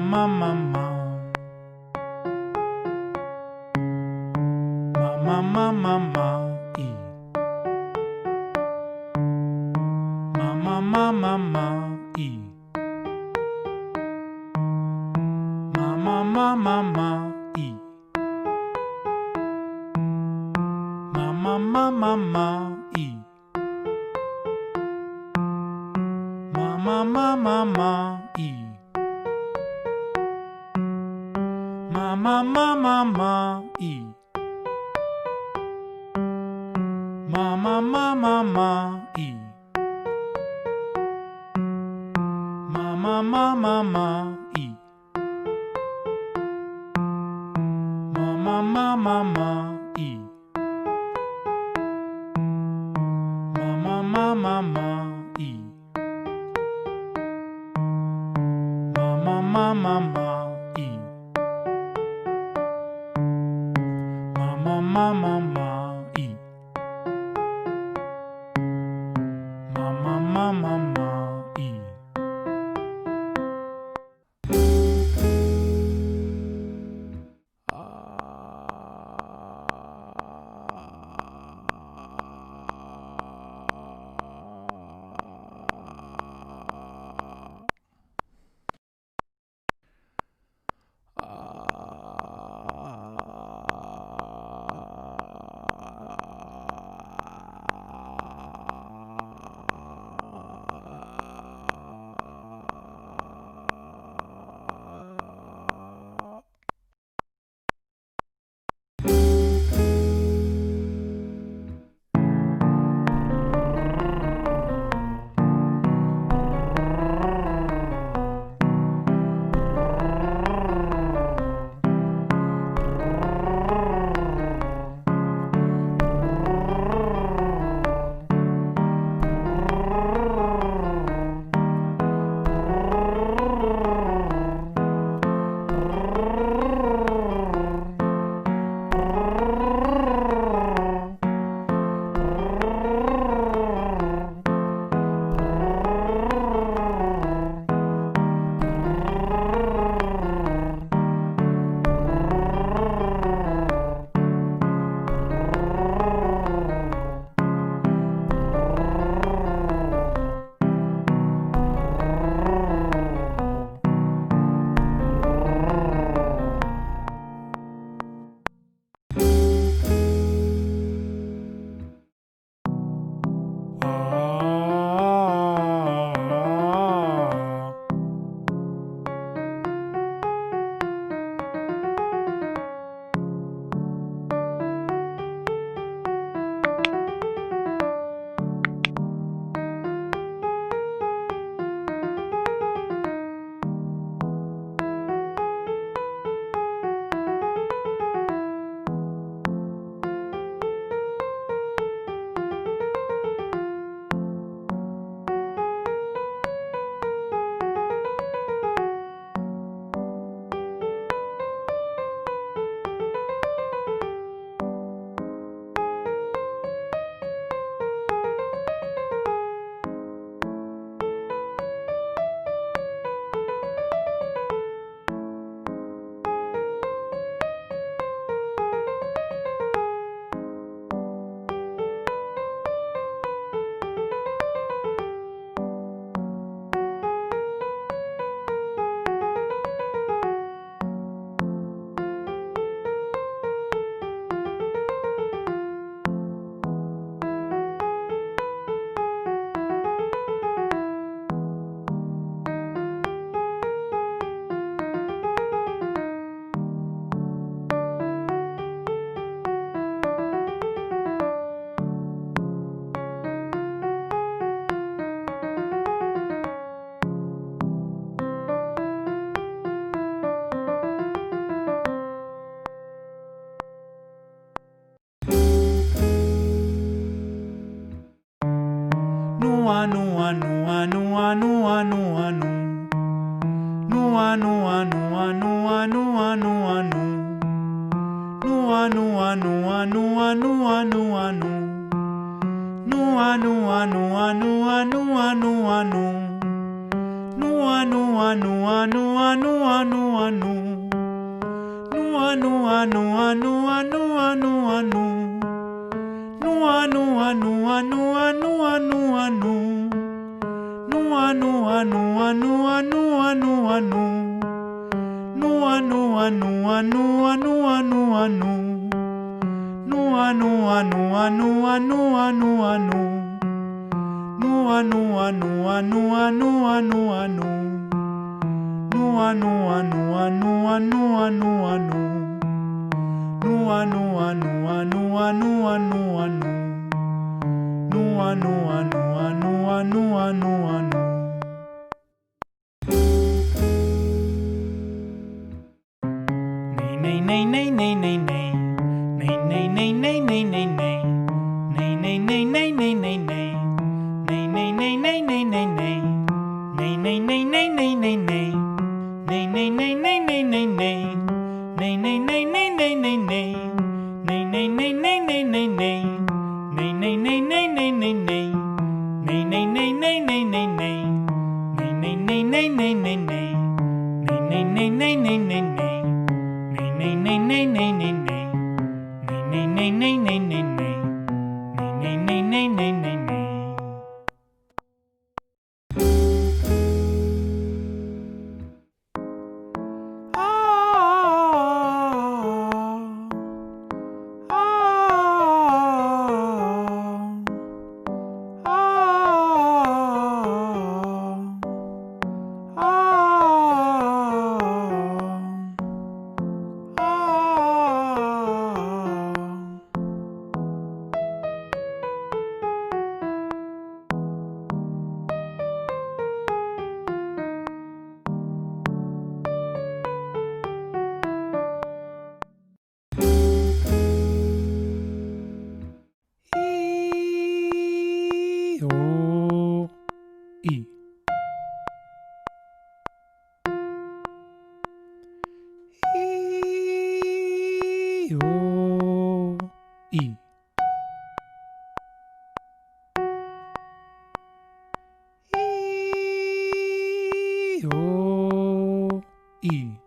mah-mah. Mah-mah, mah-mah, e. Mah-mah, mah-mah, e. Mah-mah, mah-mah, e. Mah-mah, mah-mah, e. Mah-mah, mah-mah, e. Mah-mah, mah-mah, e. Mah-mah, mah-mah, e. Mah-mah, mah-mah, e. Mah-mah, mah-mah, e. Mah-mah, mah-mah, e. Mah-mah, mah-mah, e. Mah-mah, mah-mah, e. Mah-mah, mah-mah, e. Nuah-nuah, nuah-nuah, nuah-nuah, nu. Nuah-nuah, nuah-nuah, nuah-nuah, nu. Nuah-nuah, nuah-nuah, nuah-nuah, nu. Nuah-nuah, nuah-nuah, nuah-nuah, nu. Nuah-nuah, nuah-nuah, nuah-nuah. Nuah, Nuah, Nuah, Nuah, Nuah, nu. Nuah, Nuah, Nuah, Nuah, Nuah, Nuah, nu. Nuah, Nuah, Nuah, Nuah, Nuah, Nuah, nu. Nuah, Nuah, Nuah, Nuah, Nuah, Nuah, nu. Nuah, Nuah, Nuah, Nuah, Nuah, Nuah, nu. Nuah, Nuah, Nuah, Nuah, Nuah, Nuah, nu. Nuah, Nuah, Nuah, Nuah, Nuah, Nuah, nu. Nuah, Nuah, Nuah, Nuah, Nuah, Nuah, nu. Nuah, Nuah, Nuah, Nuah, Nuah, Nuah, nu. Ney, ney, ney, ney, ney, ney. Ney, ney, ney, ney, ney, ney, ney. Ney, ney, ney, ney, ney, ney, ney. Ney, ney, ney, ney, ney, ney, ney. Ney, ney, ney, ney, ney, ney, ney. Ney, ney, ney, ney, ney, ney, ney. Ney, ney, ney, ney, ney, ney, ney. Ney, ney, ney, ney, ney, ney, ney. Ney, ney, ney, ney, ney, ney, ney. Ney, ney, ney, ney, ney, ney, ney. Ney, ney, ney, ney, ney, ney, ney. Ney, ney, ney, ney, ney, ney, ney. Ney, ney, ney, ney, ney, ney, ney. Ney, ney, ney, ney, ney, ney, ney. Ney, ney, ney, ney, ney, ney. E. E. E.